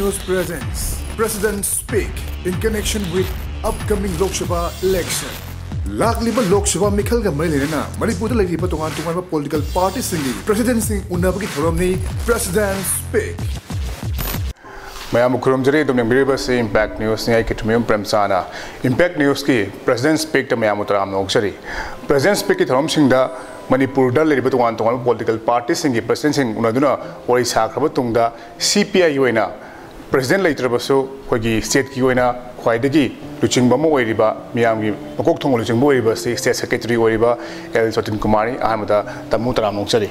News presents President Speak in connection with upcoming Lok Sabha election. Lagliba Lok Sabha Mikhal ga Marilena, Manipur la riba tungan political party singi, President Singh unabagi thromni President Speak. Mayam kurum jari tumne mireba se Impact News ni ai kitmium premsana. Impact News ki President Speak ta mayam utram noksari. President Speak ki throm singda Manipur da leriba tungan political party singi President Singh unaduna ori sakraba tungda CPI yoina President Leitrabaso kogi state ki yoina khwaidagi luching bamo oiriba miyam gi makok thong luching bo oiriba state secretary oiriba Sotinkumar ahmada tamu tram noksari.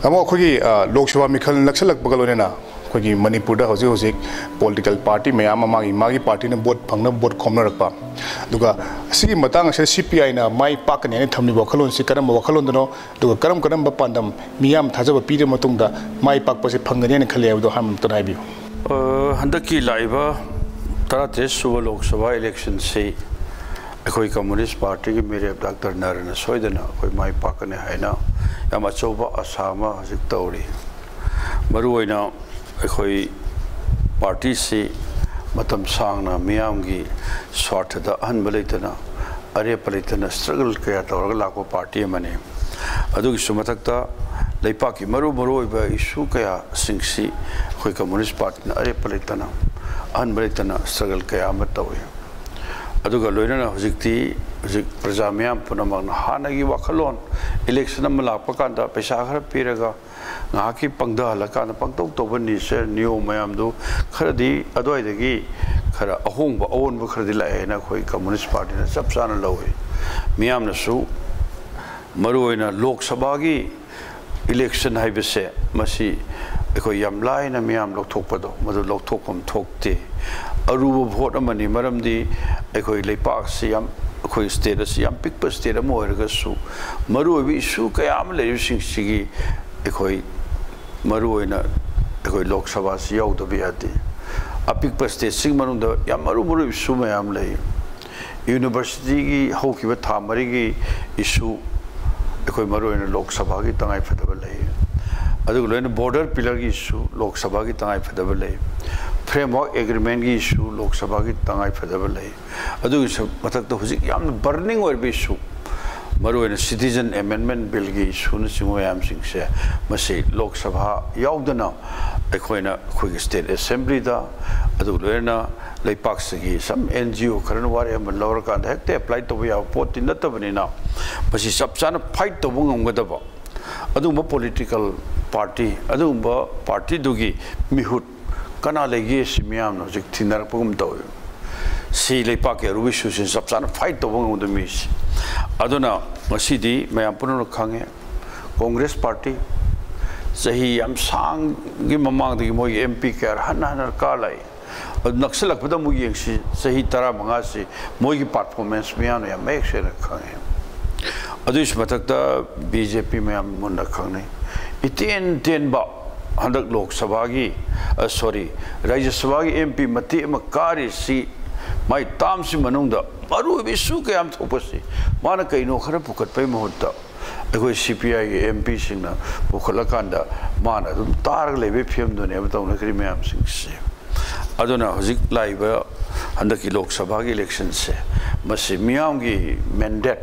Amo kogi Lok Sabha Mikhal laksalak bagalonena kogi Manipur da hoji political party mayam magi party na vote phangna vote khomna rakpa duga sigi matang se CPI na mai pak ne thamni wakhalon si karam wakhalon dono duga karam ba pandam miyam thajaba pire matungda mai pak pase phangane ne khale abdo ham to naibi handaki laiba tarate suba Lok Sabha election se koi communist party ki mere Dr. Narana soidana koi mai pak ne haina yam achoba asama hajik tauri maru oina koi party se matam sangna miyamgi swarthada anbalaitana are palaitana struggle kaya tawraga lako party mane adu sumatakta leipaki maru ba issue kaya singsi koi communist party na are palaitana anbalaitana struggle kaya matawi adu ga loina hojikti hojik praja miyam punamang hanagi wakhalon election amala pakanda paisa khara piraga ngaki pangda halakana pangtau tobani se new mayam do kharadi adoi dagi khara ahongba awon kharadi la na khoi communist party na sapsana lowe miyam na su maruina Lok Sabha gi election haibese masi khoi yam lai na miyam lok thokpado madu lok thokpam thokte aruba vote amani maramdi khoi leipak siam khoi state siam pikpa state mo erga su maru bi su kayam le sing sigi khoi maruina khoi Lok Sabha si yaw do biati apik pa state sing manunda yam maru su mayam lei university gi hoki ba thamari gi issue khoi maruina Lok Sabha gi tangai phadaba lei adu loina border pillar gi issue Lok Sabha gi tangai phadaba lei framework agreement gi issue Lok Sabha gi tangai phadaba lei adu mathak to hujik yam burning or issue maruina citizen amendment bill gi issue na singoyam singse masi Lok Sabha yaudana ekhoina khoi state assembly da adu loina leipak sigi some NGO karan wari am lower kan hekte apply to ya pot in natabani na masi sabsana fight to bungam gadaba adu ma political party adu ba party dugi mihut kana legi simyam no jik thinar pugum to si leipak ya rubi shusin sabsana fight to bungam de mis aduna masidi mayam puno khange Congress party sahi am sang gi mamang di moi MP kar hanar kalai naksalak pada mu yengsi sahi tara manga si moi gi performance miano ya make sure khange adus matakta BJP mayam munna khangne iten ten ba handak Lok Sabha gi sorry Rajya Sabha gi MP mati makari si mai tam si manungda maru bisu ke am thopasi mana kaino khara pukat pai mohutta ekoi CPI MP singna pukhalakanda mana dum tar lebe phim do ne batawna kri mayam sing se aduna hojik laiba handaki Lok Sabha gi election se masi miyam gi mandate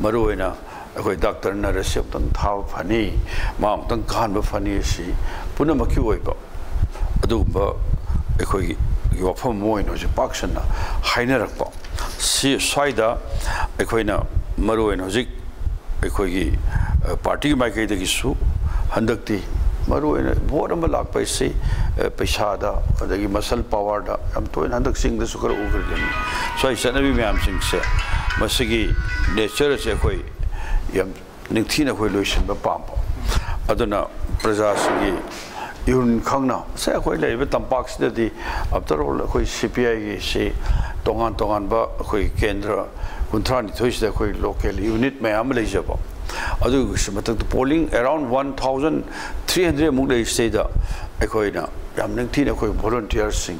maruina ekoi Dr. Narasep tang thau phani ma tang khan ba phani si punamaki oiba adu ba ekoi wafam moino je paksana hainarakpa si saida ekoina maruina hojik ekoi party mai kai de gisu handakti maruina vote am lak paise paisa da adagi muscle power da am to handak sing da sukar over gani so isa na bi myam sing se masigi nature se koi yam ningthina koi loisin ba pam aduna praja sigi yun khangna se koi leiba tampak sida di after all koi CPI gi se tongan ba koi kendra kuntrani thoisida koi local unit me am leijaba adu matak polling around 1300 mung dei state da koi na yam ningthina koi volunteers sing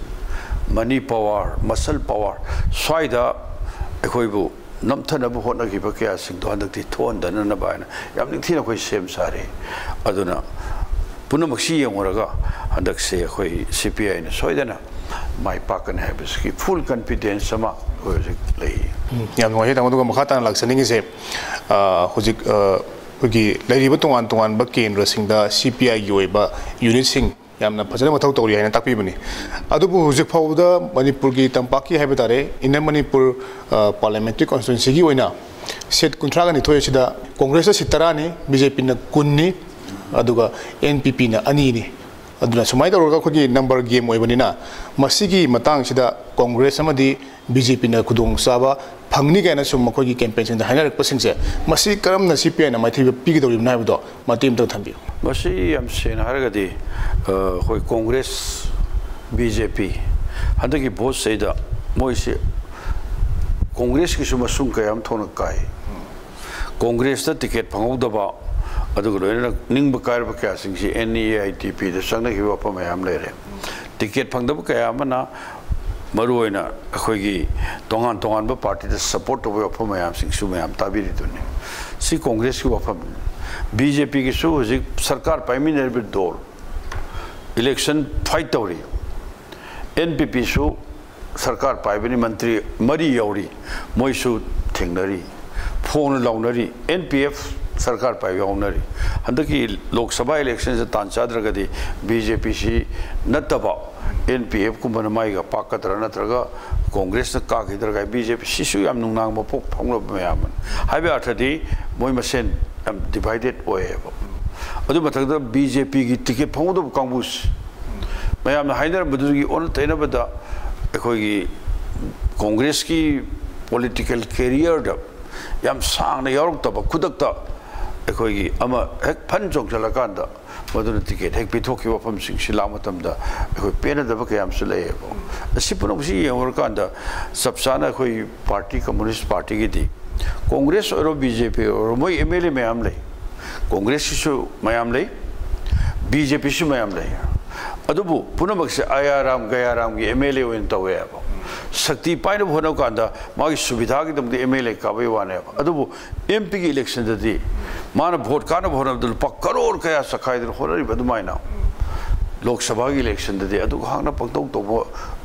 money power muscle power swaida koi bu namthana bu hotna gi ba kya sing do handakti thon dana na ba na yam ningthina koi sem sare aduna punamaksi yengораga हंदक से अखोई CPI ने सोइदना माई पाकन है बिस्की full confidence समा होजिक लई याम नोहे तंगदुगा मखाता लाक्सनिंग से होजिक होगी लेरिबो तोंगान तोंगान ब केंद्र सिंगदा CPI गी ओइबा यूनिट सिंग यामना फजन मथौ तौरी हैना ताकपीबनी अदुबु होजिक फाउदा मणिपुर की तंपाकी हैबे तारे इन मणिपुर पार्लियामेंट्री कॉन्स्टिट्यूएंसी की ओइना सेट कुंट्रागा निथोय सिदा कांग्रेस सितरानी BJP न कुन्नी अदुगा NPP न अनीनी अदुना सुमाय तौरगा खोगी नंबर गेम ओइबनिना मसिगी मतंग सिदा कांग्रेस अमदी BJP न खुदोंग साबा फंगनी कैना सुम मखोगी कैंपेन सिंग हाइनरक पसिंगसे मसि करम न CPI न माइथि पिगी दौरि नायबदो मतिम त थंबि मसि यम सेन हरगदी होय कांग्रेस BJP हदगी भोट सेदा मोइसे कांग्रेस की सुमसुम कयाम थोन काय कांग्रेस द टिकट फंगौदबा अदुग लोइना निंग बकार बका सिंगसी NEITP द संग हिवा पमयाम लेरे टिकट फंगदब कयामना मरुओइना अखोगी तोंगान तोंगान ब पार्टी द सपोर्ट तब वफमयाम सिंगसु मयाम ताबिरि दुने सी कांग्रेस की वफम BJP की सु हजिक सरकार पाइमिनर बि दोल इलेक्शन फाइट तौरी NPP सु सरकार पाइबनी मंत्री मरी यौरी मोइसु थेंगनरी फोन लाउनरी NPF सरकार पाइब याउनरी हंदकी लोकसभा इलेक्शन से तानचाद्रगदी BJP सी नतबा NPF को मनमाइगा पाकतर नत्रगा कांग्रेस न कागिदरगा BJP सिसु याम नुंगनांग मपो फंगलब मयामन हाइबे अर्थदी मोइ मसेन डिवाइडेड ओएबो अदु मथगदा BJP की टिकट फंगदब कांगबुस मयाम हाइदर बदुगी ओन तैनबदा अखोगी कांग्रेस की पॉलिटिकल कैरियर द याम सांगना यारुक्तब खुदक्ता अखोगी अमा हेक फन जोंगजलकांदा मदुन टिकट हेक पिथोकी वफम सिंग सिला मतमदा अखोई पेनदब कयाम सुलेबो असिपुनबसी यवरकांदा सबसाना अखोई पार्टी कम्युनिस्ट पार्टी की दी कांग्रेस और BJP और मोई MLA मयाम ले कांग्रेस सिसु मयाम ले BJP सु मयाम ले अदुबु पुनमक से आयाराम गयाराम की MLA ओइन तवेबो शक्ति पाइन होनो कांदा मागी सुविधा की दमदे MLA काबे वाने अदुबु MP की इलेक्शन ददी माना वोट काना भोनबदुल करोड़ कया सखाइद होनरी बदुमाइना लोकसभा की इलेक्शन ददी अदु हांगना पंगतौ तोबो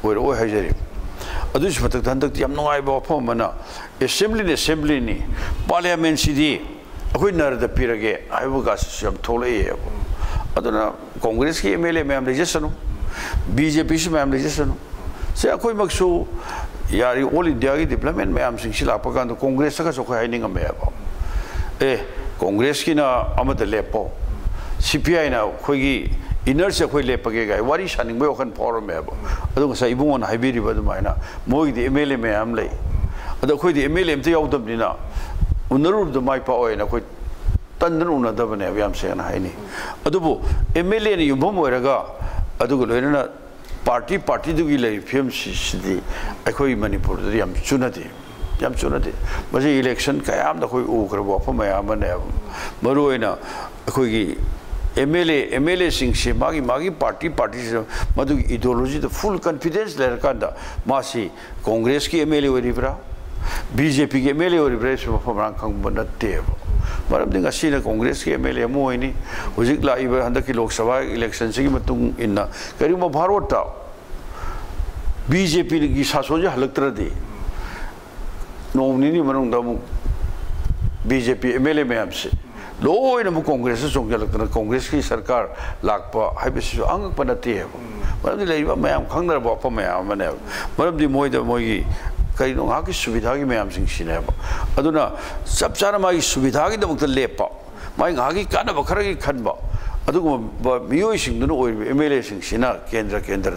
ओइरो हाइजरी अदुस मतक हंदक याम नुंगाइबो फमना असेंबली नि पार्लियामेंट सिदी अखोइ नरद पिरगे आइबुगा सिम थोलैयेबो अदुना कांग्रेस की MLA मैम लेजसनु BJP से मैम लेजसनु से अखोइ मक्सु यारी ऑल इंडिया की डेवलपमेंट मैम सिंग सिलापकान तो कांग्रेस का सोखै हाइनिंग मेबो कांग्रेस की ना अमद लेपो CPI ना खोगी इनर से खोई लेपगे गाय वारी शानिंग बो खन फॉरम मेबो अदु गसा इबुंगन हाइबिरिबो अदुमाइना मोगी दि MLA मैम ले अदु खोई दि MLA एमते यावदबनिना उनरुब द माइ पाओयना खोई तंदन उनदबने याम सेना हाइनी अदुबो MLA ने युभम ओरगा अदुगो लोइना पार्टी दुगी ले फिल्म सिदी अखोई मणिपुर द याम चुनदे मजे इलेक्शन कयाम द खोई उग्रबो फमयाम ने मरुओइना अखोई MLA सिंग से मागी पार्टी से मधुगी इडियोलॉजी द फुल कॉन्फिडेंस लेरकांदा मासी कांग्रेस की MLA ओरिब्रा BJP की MLA ओरिब्रा से फमरांग खंग बनतेबो मरमदिंग असीना कांग्रेस की MLA मोइनी हुजिक लाइब हंदकी लोकसभा इलेक्शन से मतुंग इन्ना करीम भारतता BJP की शासन हलक्तरदी नोमनी मनुंग दमु BJP MLA मैम से लोइन मु कांग्रेस चोंगलक्तना कांग्रेस की सरकार लाकपा हाइबसिसु अंगक पनते है मरमदि लेइबा मैम खंगदरबो अप मैम मने मरमदि मोइगी कईनो की सुविधा की मैम सिंह अदुना सब चाना मागी सुविधा की दमक लेप माई की कानब खर की खनब मियोई सिंगदुना MLA सिंह केंद्र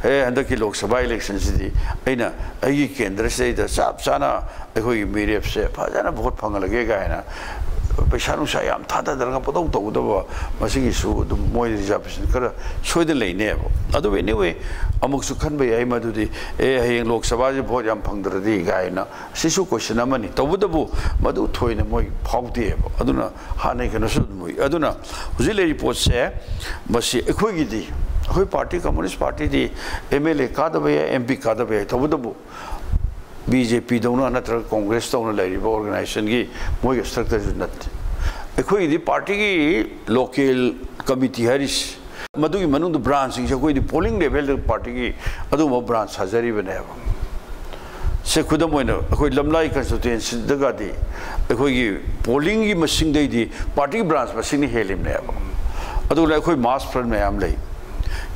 हे हंदकी लोकसभा इलेक्शन से केंद्र से सब चाना अखोई मिरेप से फजना वोट फंगलगे गायना पैसा नुसा याम थादरगा पदौ तौदब मसिगिसु मोय रिजर्वेशन खर सोयद लेनेब अदु एनीवे अमुकसु खनबे याय मदुदी हयें लोकसभा जे भोट याम फंगदरदी गायना सिसु क्वेश्चन अमनी तौबदबु मदु थोयने मोय फाउदेब अदुना हानै कनसु मोय अदुना हुजि ले रिपोर्ट से मसि अखोयगिदी अखोय पार्टी कम्युनिस्ट पार्टी दी MLA कादबे MP कादबे तौबदबु BJP दौना नत्र कांग्रेस दौना लेरिबा ऑर्गेनाइजेशन की मोय स्ट्रक्चर नत अखोई पार्टी की लोकल कमिटी हरिस मधुगी मनुंग ब्रांच सिंह कोई पोलिंग लेवल पार्टी की अदुम ब्रांच हजरी बनेब से खुदम अखोई लमलाई कंस्टिट्यूएंसी दगादी अखोई पोलिंग की मसिंग देदी पार्टी ब्रांच मसिंग हेलिमनेब अदुला अखोई मास फ्रंट मैम ले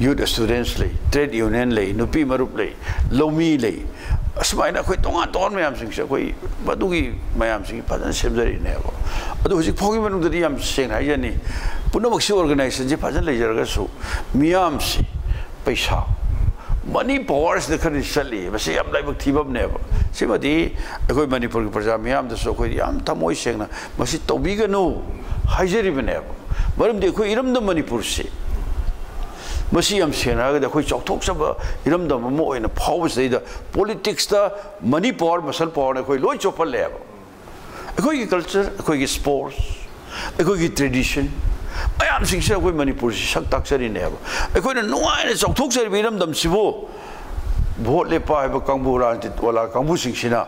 यूथ स्टूडेंट्स ले ट्रेड यूनियन ले नुपी मरुप ले लौमी ले असमायना अखोई तोंगा तोन मैम सिंह से अखोई मधुगी मैम सिंह फजन सेमजरीनेब अदु हुजिक फोगी मनुंगदि याम सेंग हायजनी पुनमक्सी ऑर्गेनाइजेशन जे फजन लेजरगसु मियाम से पैसा मनी पावर्स द खनि चली बसे याम लाइबक थीबमनेब सिमदि अखोई मणिपुर की प्रजा मियाम दसो अखोई याम थमोय सेंगना मसी तौबिगनो हाइजरिबनेब मरमदि अखोई इरमद मणिपुर से मसी याम सेनागद अखोई चौथोकसब इरमद ममो ओइना फावसैदा पॉलिटिक्स दा मनी पावर मसल पावर अखोई लोय चोपलेब अखोई की कल्चर अखोई की स्पोर्ट्स अखोई की ट्रेडिशन मैम सिंह से अखोई मणिपुर से सक ताक्सरीनेब अखोई नुआइना चौथोकसरिब इरमदम सिबो भोट लेपा है कांगबू राजनीति वाला कांगबू सिंह सिना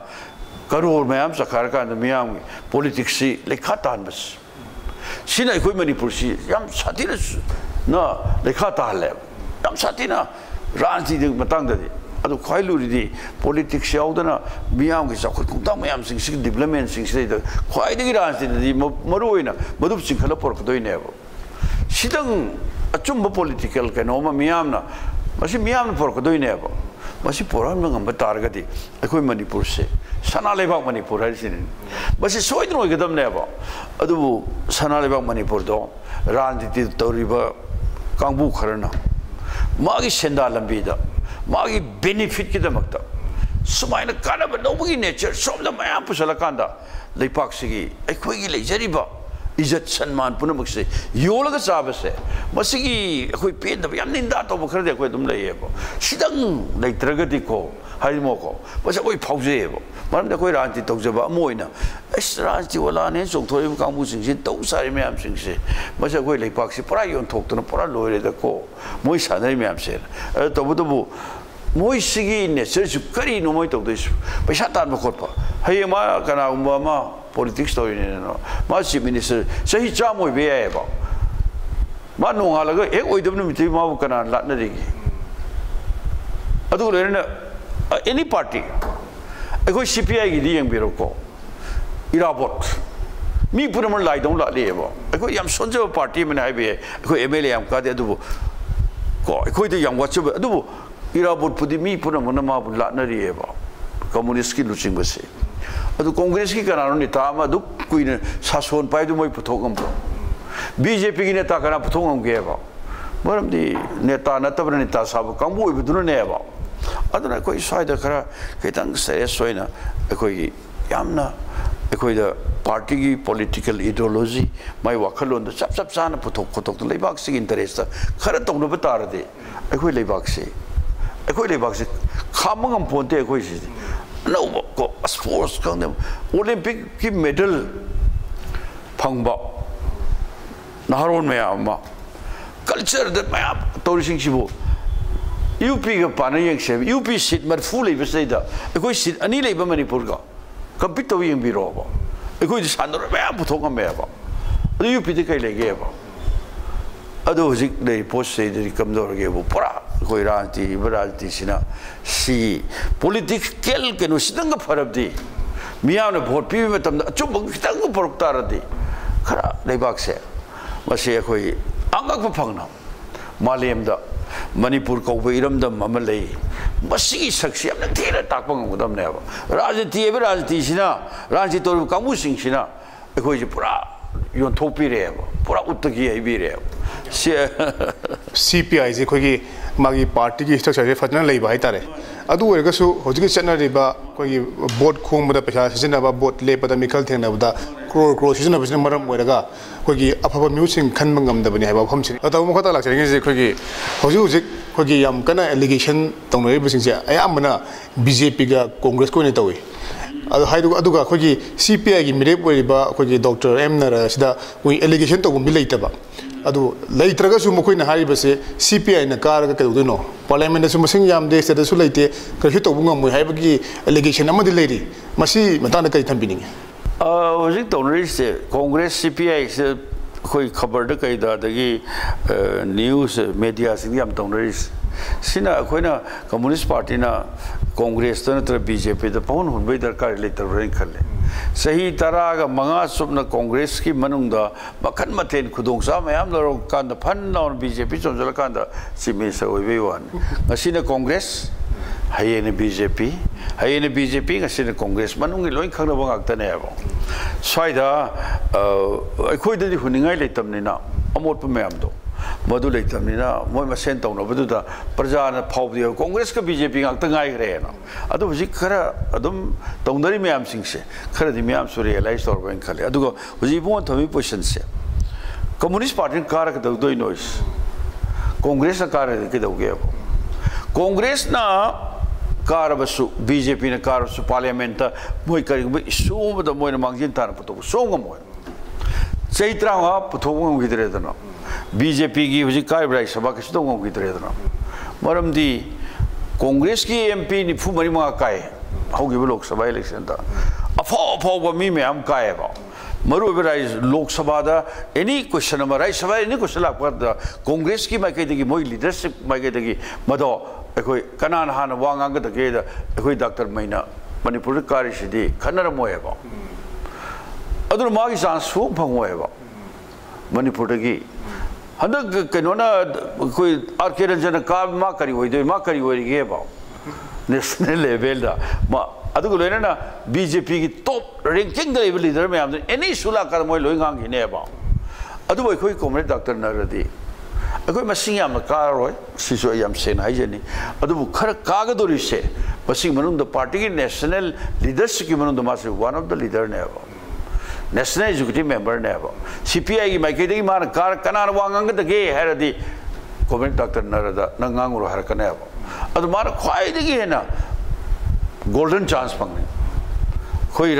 करोड़ मैम सखार का मियाम पॉलिटिक्स से लेखा तानबस सिना अखोई मणिपुर से याम साथी ना लेखा ताहले याम साथी ना राजनीति मतंगदि अदु ख्वाइलुरिदि पॉलिटिक्स याउदना मियाम की चौखट कुंता मैम सिंह से डेवलपमेंट सिंह से ख्वाइदगी राजनीति मरुओइना मधुप सिंखला पोरकदोइनेब सिदंग अचुम पॉलिटिकल कनोमा मियामना मसी मियामना पोरकदोइनेब मसी पोराम ngam targadi अखोई मणिपुर से सना लेबाक मणिपुर हाइसिनि मसी सोइदन ओइगदमनेब अदुबु सना लेबाक मणिपुर दो राजनीति तौरिबा कांगबू खरना मागी सेंदा लंबीदा मागी बेनिफिट की दमकता सुमाइना कानब नौबगी नेचर सोमदा मयाम पुसलकांदा लेपाकसिगी अखोई लेजरिबा इज्जत सम्मान पुनमक से योलगा चाबसे मसिगी अखोई पेदब याम निंदा तो बखरदे अखोई तुम लेयेबो सिदंग लेत्रगदि को हाइमोको बस अखोई फाउजेबो मरम अखोई राजनीति तौजबा अमोइना इस राजनीति वाला ने चोंथोरिब कांगबू सिंह से तौ सारे मैम सिंह से बस अखोई लेपाक से पूरा योंथोक्तन पूरा लोइरेदा को मोइ सानरि मैम से तबुतबु मोइ सिगी नेचर सु करी नो मोइ तौदैसु पैसा तानबा खोटपा हयेमा कनागुम्बा मा पॉलिटिक्स तो मा चीफ मिनिस्टर सही चाम हो बेबा मा नोंगालगा एक ओइदब नुमिति मा कना लाटनरिगी अदु लेना एनी पार्टी अखोई सीपीआई की दी यंगबिरोको इराबोट मी पुनमन लाइदों लालेबा अखोई याम सोंजब पार्टी में हाइबे अखोई एमएलए याम कादे अदुबो को अखोई दे याम वाचब अदुबो इराबोट पुदि मी पुनमन मा लाटनरिएबा कम्युनिस्ट की लुचिंगबसे अदु कांग्रेस की कनानो नेता अदु कुइन सासोन पाइदु मोइ पुथोगमबो बीजेपी की नेता कना पुथोगमगेबा मरमदि नेता नतबर नेता साब कांगबू ओइबदुननेबा अदुना कोई स्वाइदा खरा खैतंग सेरियस होइना अखोई यामना अखोइदा पार्टी की पॉलिटिकल आइडियोलॉजी माइ वाखलोन द सब सब साना पुथोक लेबाक से इंटरेस्ट खरा तौनब तारदे अखोई लेबाक से खामंगम पोंते अखोई से नो को स्पोर्ट्स कंदे ओलंपिक की मेडल फंगबा नहरोन मैम कल्चर द मैम तौरिसिंग सिबो यूपी का पाना यंगसे यूपी सीट मरफू लेबसेदा अखोई सीट अनि लेबा मणिपुर का कंपीट तो यंगबिरोबा अखोई सानदर मैम पुथोगमेबा अदु यूपी दे कई लेगेबा अदु हुजिक ले पोस्ट से दि कमदोरगेबो पूरा कोई राजनीति सिना सी पॉलिटिक्स केल केनो सिदंग फरबदी मियाने वोट पीबे मतम अचुम खितंग परक्तारदी खरा लेबाक से मसे अखोई अंगक फंगना मालेमदा मणिपुर कौबे इरमदम अम लई मसी सक्सी अम थेर ताकप ngudamनेबा राजनीति सिना राजनीति तौर कांगबू सिंह सिना अखोई पूरा योंथोपीरेबा पूरा उत्तगी आइबीरेबा CPI से कोई मागी पार्टी की स्ट्रक्चर फजना लेबा हाइतारे अदु ओरगसु होजिक चनरिबा कोई बोर्ड खोंबदा पैसा सिजनबा बोर्ड लेपदा मिखल थेंनबदा क्रोर सिजनबसिन मरम ओरगा कोई अफबा म्यूसिंग खनब ngамदबनि हाइबा फमसिन अतौ मखता लाक्सरिगे जे कोई होजिक कोई याम कना एलिगेशन तौनरिबसिन से अयामना बीजेपी का कांग्रेस को ने तौई अदुगा कोई CPI की मिरेप ओरिबा कोई डॉक्टर एम नर सिदा कोई एलिगेशन तौगुम लेइतबा अदु लेइत्रगसु मखोइना हारिबसे CPI ना कारगा कदुनो पार्लियामेंट सु मसिंग याम दे स्टेटसु लेइते कहि तौबुंगम हाइबगी एलिगेशन अमदि लेरि मसी मताना कइ थंबिनिंग होजिक तौनरि से कांग्रेस CPI से कोई खबर द कई दादगी न्यूज़ मीडिया सिंह हम तोंडरिस सिना अखोइना कम्युनिस्ट पार्टी ना कांग्रेस तो नत्र बीजेपी तो पवन हुनबई दरकार लेतर रही खले सही तरह का मंगा सुपना कांग्रेस की मनुंगा मखन मतेन खुदोंसा मयाम लरो कांद फन और बीजेपी चोंजल कांद सिमे सओइबे वन ngasiना कांग्रेस हायेने बीजेपी ngasiना कांग्रेस मनुंगी लोइन खंगनबा ngaktane abo स्वाइदा अखोइददि हुनिंगाई लेतमनिना अमोट मयाम दो मधु लेतमनिना मोय मसेन तौनबदुदा प्रजाना फावदियो कांग्रेस का BJP ngakta ngai grena adu huji khara adum तौनरी मयाम सिंगसे खरदि मयाम सु रियलाइज तौरबेन खले अदुगो हुजी बोन थमी पोजिशन से कम्युनिस्ट पार्टी कारक दउदोइ नोइस कांग्रेस ना कारक के दउगे कांग्रेस ना कारबसु बीजेपी ना कारबसु पार्लियामेंट मोय करिबो इशुबद मोय मांगजिन तान पुतो सोंग मोय चैत्रावा पुथोंग गिदरेदनो बीजेपी की हुजी कारबराई सभा के सुदोंग गिदरेदनो मरमदी कांग्रेस की एमपी निफु मरी मा काय होगिबो लोकसभा इलेक्शन दा अफो मी मैम कायबा मरु बेराई लोकसभा दा एनी क्वेश्चन नंबर राइट सभा एनी क्वेश्चन लापर कांग्रेस की माइकेदगी मोय लीडरशिप माइकेदगी मदो अखोय कनान हान वांगांगदगे दा अखोय डॉक्टर मैना मणिपुर कारिसिदी खनर मोयबा अदुर मागी चांस सु फंगोयबा मणिपुर दगी हंदक कनोना कोई आरके रंजन का मा करी होइदे मा करी होइगेबा नेशनल लेवल दा मा अदुगो लोइना बीजेपी की टॉप रैंकिंग द लेवल लीडर में आमदे एनी सुला कर मोय लोइ गांग हिनेबा अदुबो अखोय कॉमरेड डॉक्टर नरदी अखोय मसिंग याम काररोय सिसो याम सेन हाइजेनी अदुबो खर कागदोरिसे मसिंग मनुंद पार्टी की नेशनल लीडरशिप की मनुंद मासे वन ऑफ द लीडर नेबा नेशनल एग्जीक्यूटिव मेंबर नेबा सीपीआई की माइकेदगी मान कार कनान वांगंग दगे हेरदी कॉमरेड डॉक्टर नरदा नंगांगुरो हरकनेबा अदु मार ख्वाइदगी हेना गोल्डन चांस पंगने कोई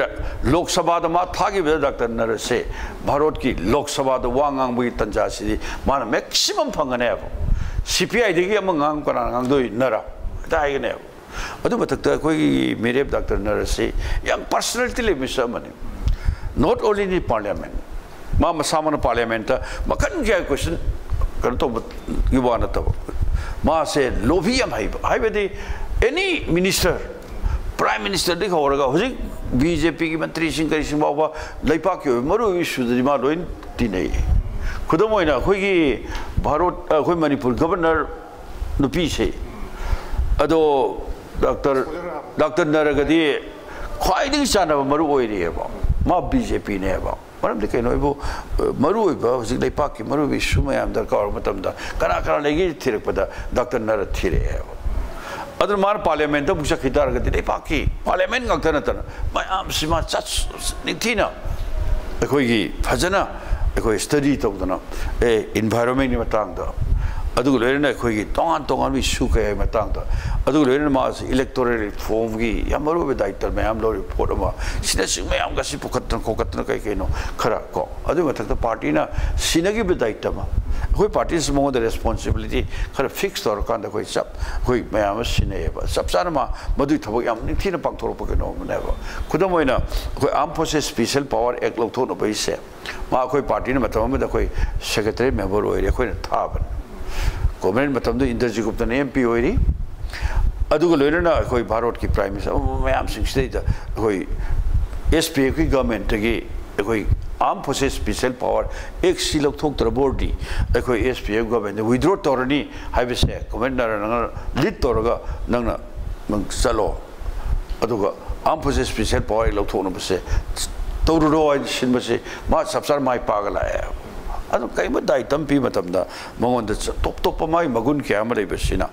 लोकसभा मा थागी डॉक्टर नर से भारत की लोकसभा वांगांग बुई तंजा सिदी मान मैक्सिमम फंगने सीपीआई दगी अम ngang कना ngang दोई नरा ताइगने अदु मथक कोई मेरे डॉक्टर नर से यंग पर्सनालिटी ले मिसमने नॉट ओनली इन पार्लियामेंट मा मसामन पार्लियामेंट मखन के क्वेश्चन कर तो युवान तब मा से लोभी हम हाइबदी एनी मिनिस्टर प्राइम मिनिस्टर दी होरगा हुजी बीजेपी की मंत्री सिंह करी सिंह बाबा लैपा के मरु इशू दी मा लोइन तिनै खुदम होइना खोगी भारत खोई मणिपुर गवर्नर नुपी से अदो डॉक्टर नरगदी ख्वाइदि चानब मरु ओइरिएबा मा बीजेपी नेबा मरम दे कइनोइबो मरु ओइबा हुजी लैपा के मरु इशू मयाम दरकार मतमदा कना कना लेगी थिरकपदा डॉक्टर नर थिरे अदर मान पार्लियामेंट बुसा खितार गति दे पाकी parliament ngakta natana mayam sima chach nithina ekhoi phajana ekhoi study tawdana environment ni matang da adu loirena ekhoi tongan bi su kai matang da adu loirena ma electoral reform gi yamaru be daittar mayam lo report ma sina sing mayam ga si kokatna kai kai no khara ko adu mathak da party na sinagi be daittar ma कोई party से मोद responsibility खर fix तौर कांद कोई सब कोई ma'am सिनेबा सब सारा मा मदुई थबक याम निथिन पांगथोरप केनो मनेबा खुदम होइना कोई arm forces special power act लौथोन बइसे मा कोई पार्टी ने मतम में कोई सेक्रेटरी मेंबर होइरे कोई थाबन गवर्नमेंट मतम दो इंद्रजी गुप्ता ने एमपी होइरी अदुगो लोइना कोई भारत की प्राइम मिनिस्टर मैम सिंह से कोई एसपी की गवर्नमेंट की कोई आर्म फोर्सेस स्पेशल पावर एक सिलक थोक्तर बोर्डी अखोई एसपीएफ गवर्नमेंट विड्रॉ तौरनी हाइबसे कमांडर नंग लीड तौरगा नंग नंग चलो अदुगा आर्म फोर्सेस स्पेशल पावर लौथोन बसे तौरुरो सिनबसे मा सबसर माइ पागला है अदु कइबो दाइतम पी मतमदा मंगोंद टॉप माइ मगुन के अम लेबसिना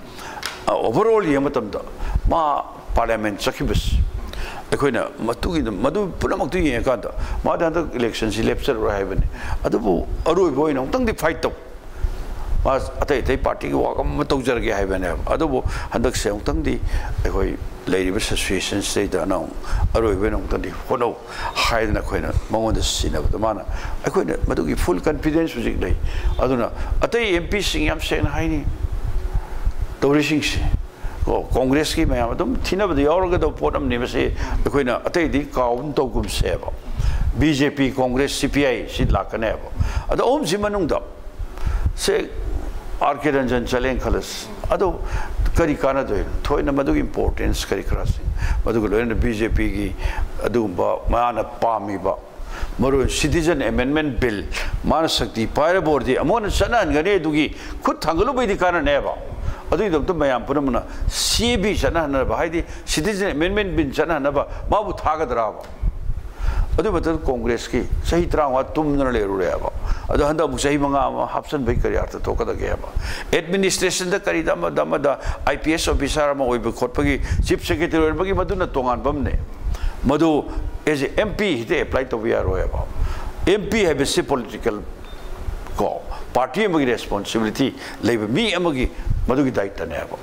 ओवरऑल ये मतमदा मा पार्लियामेंट सखिबस अखोइना मतुगी मदु पुनमक्तु येकांदा मादा हंदक इलेक्शन सि लेप्चर राइबने अदुबु अरोइबो इना उतंग दि फाइट तौ मा अतै पार्टी की वाकम तौजरगे हाइबने अदुबु हंदक से उतंग दि अखोइ लेरिबे सिचुएशन से दाना अरोइबे न उतंग दि होनो हाइदना खोइना मंगोंद सिनबद माना अखोइना मदुगी फुल कॉन्फिडेंस हुजिक लै अदुना अतै एमपी सिंग याम सेन हाइनी तौरिसिंग से कांग्रेस की मैम थीनबद यावरगद पोटम निबसे अखोइना अतैदि काउन तौगुम सेबा BJP Congress CPI si lakane abo ado om si manung da se RK Ranjan chalen khalas ado kari kana do thoi na madu importance kari krasi madu lo na BJP gi adu ba mana pami ba maru citizen amendment bill mana sakti paira board di amon sanan gane dugi khud thangalu bai di kana ne ba adu dom to mayam punamna CB sanan na ba haidi citizen amendment bill sanan na ba mabu thaga dra ba adu batal congress ki sahi trawa tumna le ru re ba adu handa bu sahi manga hapsan bai kari artha to kada ge ba administration da kari da IPS officer ma oi ba khot pagi chief secretary oi pagi madu na tongan bam ne madu as a MP he apply to we are about MP have a political call party amagi responsibility labor me amagi madu ki daita ne abo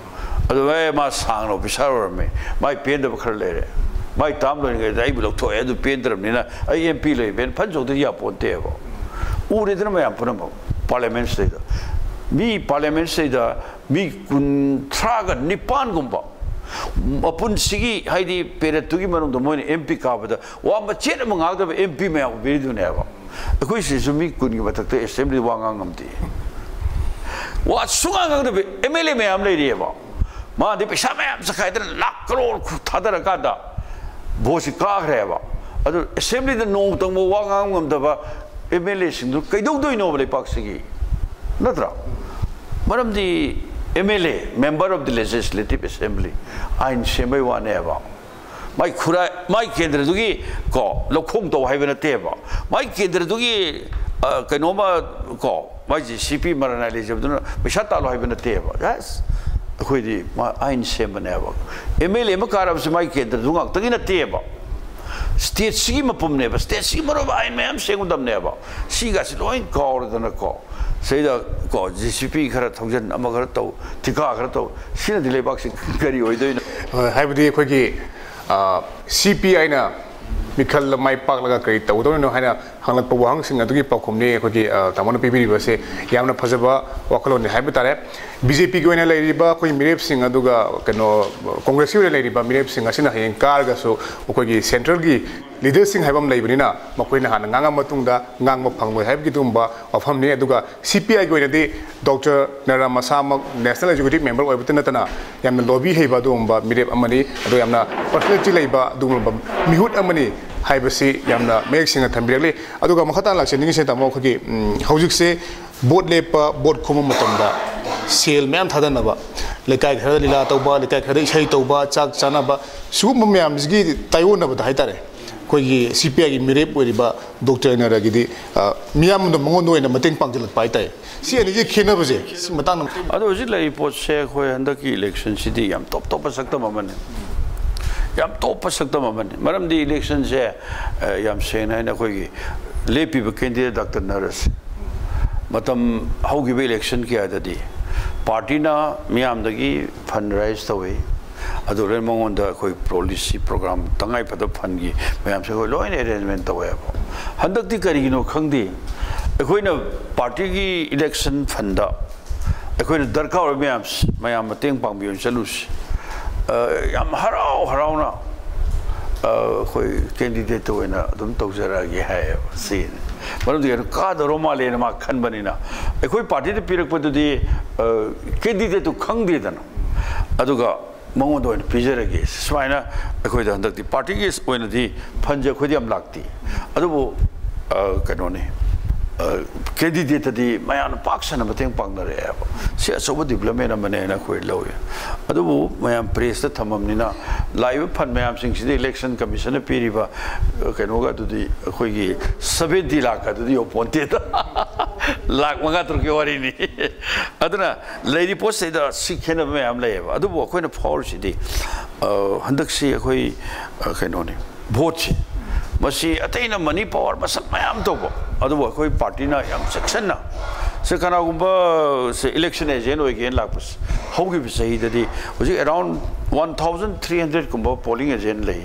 adu vai ma sang officer me mai pen da khar le re mai tam lo ngai dai bu lo to edu pen dram ni na MP le ben phan jog de ya pon te abo uri dra ma pon ma parliament state mi parliament state mi kun traga nipan gumba apun sigi haidi peretugi manung do moine MP ka bada wa ma chet ma ngak da MP ma ya beri du ne ba akoi se sumi kun gi batak te assembly wa ngam ngam ti wa sunga ngak da MLA ma am le ri ba ma de pesa ma am sa khai da lakh crore thadar ka da bosi ka re ba adu assembly da no tang mo wa ngam ngam da ba MLA sing du kai dog doi no ba le pak sigi natra maram di MLA, member of the Legislative Assembly, I'm Shemai Waneva. My Kura, my Kendradugi, call, Lokum to Havana Teva. My Kendradugi, Kanoma, call, my CP Maranaliz of the Mishata Havana Teva. Yes, Quidi, my Ein Shemaneva. MLA Makarabs, my Kendradunga, Tagina Teva. State scheme upon never, state scheme of I am saying them never. She got loin call than a call. Say the God, GCP Karaton, Amagato, Tika Karato, she the Lebax carry away. Have the quickie CPI na Mikal my Paka Crate, we don't know how to Pawang sing at the Pocomne, Tamana Pipi say Yamna Pazaba, Wakalo in the habitat. BJP going a lady back when Mirep sing Aduga, Congress lady, but Mirep sing Asina and Carga, so Okogi Central Gi, leaders sing Habam Labrina, Makwina Nanga Matunda, Nanga Pang, have Gitumba of Hamne Aduga, CPI going a day, Dr. Naramasama, National Executive Member of Tenatana, Yam Lobby Habadumba, Mirep Amani, Adoyamna, Personality Labor, Dumba, Mihut Amani. Haibasi yamna mexing at Tambili, Aduga Mahata like sending Santa Moki, Hosik say, boat lepa, boat Kumamatanda, sail man Tadanaba, Lekak Hadila Toba, Lekak Hadish Toba, Chak Sanaba, Sumamiams Gid, Taiwan of the Haitare, Kogi, CPI Mirep, Wediba, Doctor Naragidi, Miam the Mono and the Mating Pangal Paita. See, and you can't have it, Matana. Otherwise, like Port Share, where and the election city, I'm top of Sakta. Yam top sakta maman maram di election je yam sena na koi le people candidate Dr. Naras matam how give election ki adadi party na miyam dagi fundraise to we adore mongon da koi policy program tangai pada fund gi miyam se koi loin arrangement to we handak di kari no khangdi koi na party gi election fund da koi na darkar miyam mateng pang bion chalus yam harau na koi candidate to na dum to jara ge hai sin maram di ka da roma le ma khan bani na koi party de pirak padu di candidate to khang di da na aduga mongo do pijara ge swaina koi da handak di party ge oina di phanja khodi am lakti adubu kanone candidate di mayan paksana mateng pangna re si asoba development amane na khoi loye adubu mayam press ta thamamni na live fund mayam sing si election commission piriba kanoga tu di khoi gi 70 lakh ka tu di oponte ta lakh manga tur ke wari ni aduna lady post da sikhena mayam leba adubu khoi na for si di handak si khoi kanone vote masi ataina Manipur masak mayam to bo adubu khoi party na yam section na se kana gumba se election agent again lapus how give sahi dadi was around 1300 gumba polling agent lay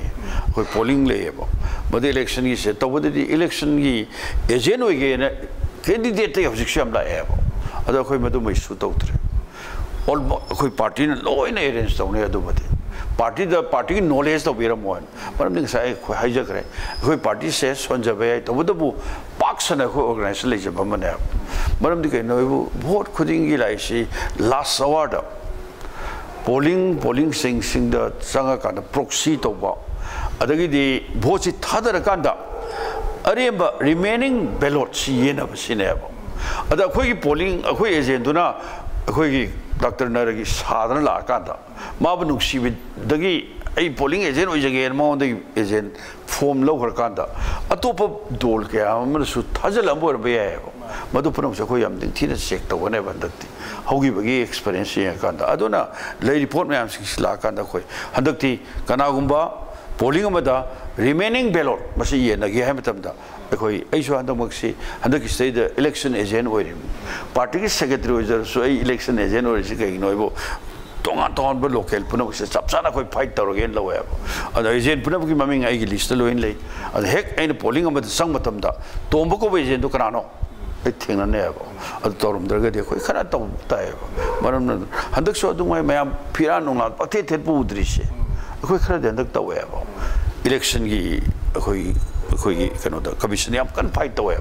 koi polling lay bo but election gi se to the election gi agent again candidate of sham la bo adu khoi madu mai su to tre all khoi party na low in arrange to ne adu bade party की knowledge तो बेरा मोहन मरम दिन साय हाइजा करे कोई party से सोंजबे तो बदबु पाक्सन को ऑर्गेनाइजेशन ले जब मने मरम दिन के नोबु वोट खुदिंग की लाइसी लास्ट आवर द पोलिंग सिंग द संगा का प्रॉक्सी तो बा अदगी दी वोट सी थादर कांदा अरेबा रिमेनिंग बैलेट सी येना बसिने अब अदा कोई पोलिंग कोई एजेंट दुना कोई डॉक्टर नरगी साधन ला कांदा माब नुक्सीबिदगी आई पोलिंग एजेंट हो जगे माउंड एजेंट फॉर्म लो हर कांदा अतोप दोल के हमसु थाजल अमर बे मधु पुनम से कोई हम दिन थीना चेक तवने बंदती होगी बगी एक्सपीरियंस ये कांदा अदुना ले रिपोर्ट में हम सिला कांदा कोई हंदकती कनागुंबा पोलिंग अमदा रिमेनिंग बैलेट मसी ये नगी है मतमदा अखोई ऐसो हंदमक्सी हंदकी स्टेट इलेक्शन एजेंट होइरि पार्टी की सेक्रेटरी होइजर सो इलेक्शन एजेंट होइसि कई नोइबो तोंगान बो लोकल पुनम से चपसाना कोई फाइट तौरगेन लवे अद एजेंट पुनम की ममिंग आई की लिस्ट लोइन ले अद हेक आइन पोलिंग अमदा संग मतमदा तोंबो को एजेंट तो कनानो ए थेंगनने अब अद तौरमदरगदि अखोई खरा तौ ताय मरम हंदक सो दुंगाय मयाम फिरा नोंगा पथे थे पुद्रिसे अखोई खरा हंदक तवे अब इलेक्शन की अखोई कनो कमीशन याम कन फाइट तवे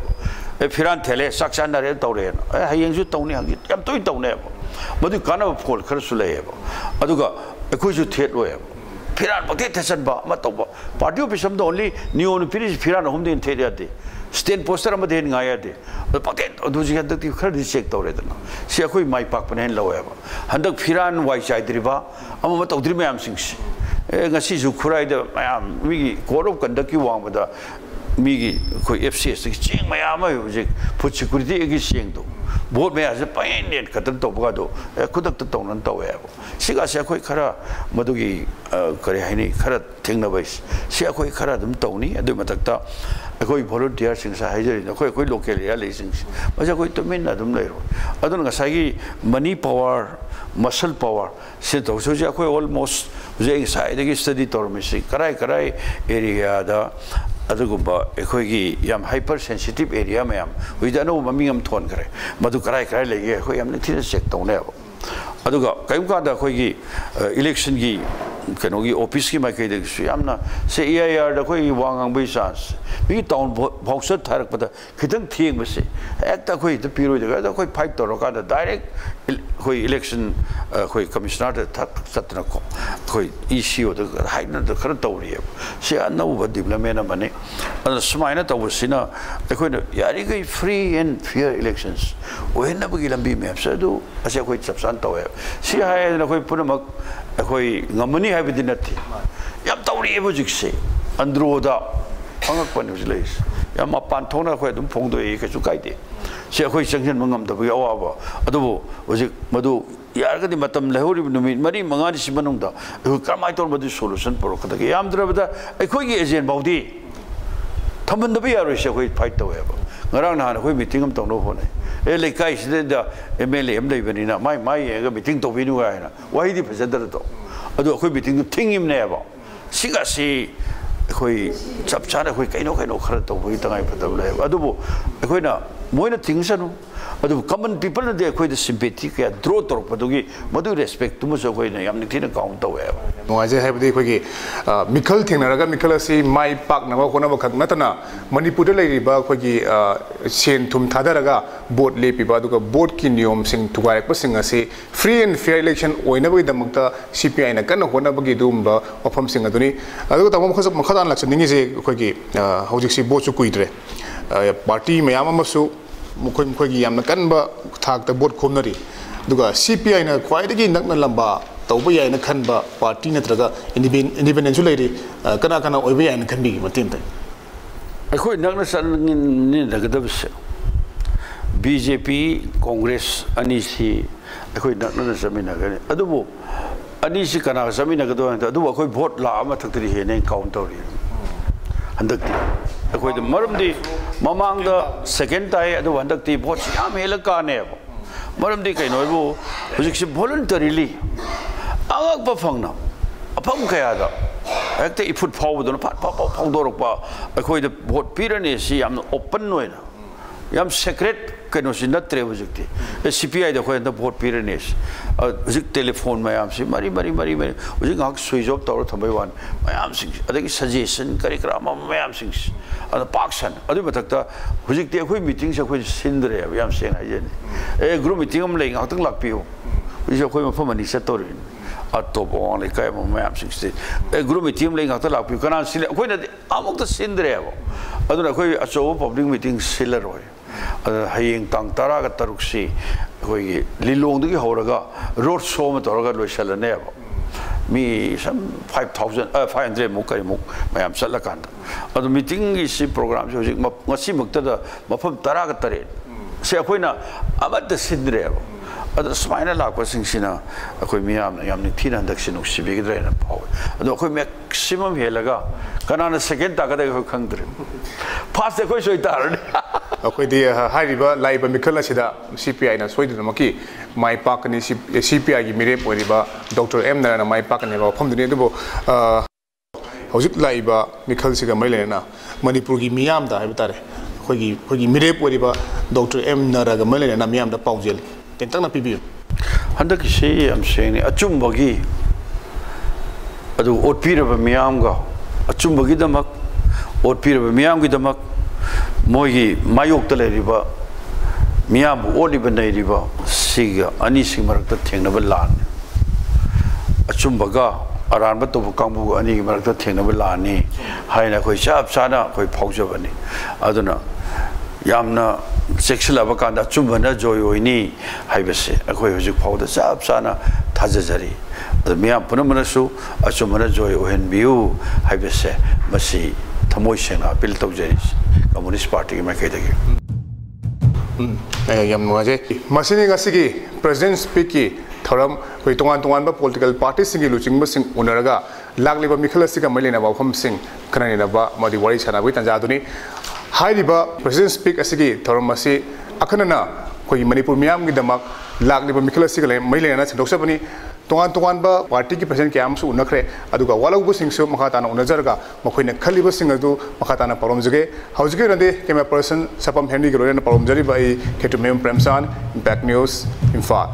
ए फिरान थेले सक्सान नरे तौरे ए हयेंजु तौनी हंगी याम तोय तौने मदु काना फोल खर सुले अदुगा अखोइजु थेट लोय फिरान पते थेसन बा म तौबा पार्टी ऑफिस हम द ओनली नियो न फिरिस फिरान हम दिन थेट यादे स्टेन पोस्टर हम देन गाया दे पते अदुजि हदक ति खर चेक तौरे दना से अखोई माइ पाक पनेन लोय हंदक फिरान वाइ चाइद्रिबा अम म तौद्रि मयाम सिंगसी ngasi ju khurai da mayam migi korop kandak ki wang bada migi khoi FCS ki ching mayam ma hujik food security gi sing do vote me as pain net katan to ba do khudak to tong nan to ya siga se khoi khara madu gi kare haini khara thengna bai se khoi khara dum to ni adu matak ta khoi volunteer sing sa haijari khoi local area le sing ma ja khoi to min na dum lai ro adun ngasai gi money power muscle power se to so ja khoi almost J side की study तौर में से कराई area दा अदुगुबा एखोगी याम hyper sensitive area में याम विदानो ममिंग हम थोन करे मधु कराई लेगे एखो याम थी चेक तौने अदुगा कयम कादा एखोगी इलेक्शन की कनोगी ऑफिस की माइकई यामना से एआईआर दा कोई वांगांग बै चांस मी टाउन भाउसर थारक पदा खितंग थिंग बसे एकता कोई तो पिरो जगह कोई फाइट तौर का डायरेक्ट कोई इलेक्शन कोई कमिश्नर तक सतना को कोई ईसीओ तो हाइना तो खर तौरी से अनौब डेवलपमेंट मने सुमाइना तौबसिना अखोइना यारी गई फ्री एंड फेयर इलेक्शंस ओहेनबगी लंबी मैप से दो असे कोई सबसान तौए से हायना कोई पुनमक अखोई ngमनी हाइबदि नथि याम तौरी एबजिक्से अंद्रोदा अंगकपन हुजलेस याम मपान थोना कोई दुम फोंदोय केसु काइदे से अखोई संगजन मंगमदबगी अवाबा अदुबो हुजिक मदु यारगदि मतम लहौरि नुमित मरी मंगानि सिमनुंदा कमाय तौर मदु सोल्यूशन पुरकदगे यामद्रबदा अखोई एजेंट बाउदी थमनदबे यारोय से अखोई fight तौएबा ngarang na hoi meeting am tong no hone e le kai side da MLA am leibani na mai ga meeting to binu ga na wai di phajadar to adu khoi meeting thing im ne ba siga si khoi chap chana khoi kaino khara to boi tangai phadab le adu bo khoi na moina thingsanu adu common people na de khoi the sympathy ka draw tor padugi madu respect tu mo so khoi na yam ni thina count to we no aje haibdi khoi gi mikhal thingnaraga mikhal asi mai pak na ba kona ba khak natana manipur de lai ba khoi gi sen thum thadaraga vote lepi ba duga vote ki niyom sing thugai pa sing asi free and fair election oina ba damakta CPI na kan hona ba gi dum ba ofam sing aduni adu tamam khosap makhadan laksan ningi je khoi gi hojik si vote chu kuidre party mayam amasu मुखोई की यामना कनबा थाकता boat खोमनरी दुगा CPI ना ख्वाइदगी नकना लंबा तौबा यायना खनबा party नत्रगा independence लेरी कना कना ओइबा यायना खनबी मतेम तै अखोई नकना सननि लगदबस BJP Congress अनिसी अखोई नकना समिनागने अदुबो अनिसी कना समिनागदो अदुबो अखोई वोट ला अमा थक्तरी हेने काउंट तौरी हंदकती अखोई द मरमदी ममांग द सेकेंड टाइ अदु हंदकती वोट याम हेला काने मरमदी कइनोबो हुजिक से वॉलंटरीली आगक ब फंगना अफम कयादा एकते इफुट फावदो फट फावदोरपा अखोई द वोट पीरने सी याम ओपन नोइना याम secret kano si natre hujikti CPI da khoi da vote piranes hujik telephone mayam si mari hujik hak switch off tawra thambai wan mayam sing adagi suggestion kari krama mayam sing ada paksan adu batakta hujik te khoi meeting sa khoi sindre yam seng ai je group meeting am lei ngak tang lakpiu hujik khoi mafam ani sa torin atop on le kai mayam sing group meeting lei ngak ta lakpiu kana sil khoi na amok ta sindre adu na khoi acho public meeting siller roi hayeng tang tara ka taruksi khoi lilong du gi horaga road show ma toraga loisala ne ba mi some 500 muk kari muk mayam sala kan adu meeting gi si program jo jik ngasi mukta da mafam tara ka tare se khoi na amat da sidre ba adu smaina la ko sing sina khoi miyam yam ni thina dak sinu si bi gidra na paw adu khoi maximum helaga kanana second ta ka da khoi khangdre fast khoi soi tar अखोई दी हाइरिबा Laiba मिखल असिदा CPI ना सोइदनमकी माइ पाकनी CPI की Mire पोरिबा doctor M Narayan माइ पाकने बा फमदने दुबो हौजिक लाइबा मिखल सिगा मैलेना मणिपुर की मियाम दा हाइबा तारे खोगी Mire पोरिबा doctor M Narayan मैलेना मियाम दा पाउजेल तेंतंगना पिबियो हंदक से हम सेने अचुमबगी अदु ओटपीरबा मियाम गा अचुमबगी दमक ओटपीरबा मियाम की दमक मोगी मायोक तले रिबा मियाम ओलिबा नै रिबा सिगा अनि सिंग मरकता थेंगनबा लान अचुमबगा अरानबा तोब कांबु अनि मरकता थेंगनबा लानी हाइना खोइ चाप चाना खोइ फाउजबनी अदुना यामना सेक्सलबा कांदा अचुमबना जोय ओइनी हाइबसे अखोइ हुजिक फाउदा चाप चाना थाजजरी अदु मियाम पुनमनसु अचुमबना जोय ओहेन बिउ हाइबसे मसी थमोय सेना अपील तौजरी कम्युनिस्ट पार्टी में कह देगी यम नुआजे मसीनी गसिगी प्रेसिडेंट स्पीक की थरम कोई तोंगान बा पॉलिटिकल पार्टी सिंगी लुचिंग बसिंग उनरगा लागलिबा मिखलसिगा मैलेना बाफम सिंग खनानिनाबा मदि वारी छनाबि तंजादुनी हाइरिबा प्रेसिडेंट स्पीक असिगी थरम मसी अखनना कोई मणिपुर मियाम की दमक लागलिबा मिखलसिगा मैलेना छदोक्सबनी तोंगान बा पार्टी की प्रेसिडेंट क्याम सु उनखरे अदुगा वालौबु सिंगसु मखाताना उनजरगा मखोइना खलिबु सिंग अदु मखाताना परमजगे हौजगे रदे कैमरा पर्सन सपम हेनरी गरोयना परमजरी बाई केटुमेम प्रेमसान इंपैक्ट न्यूज़ इम्फाल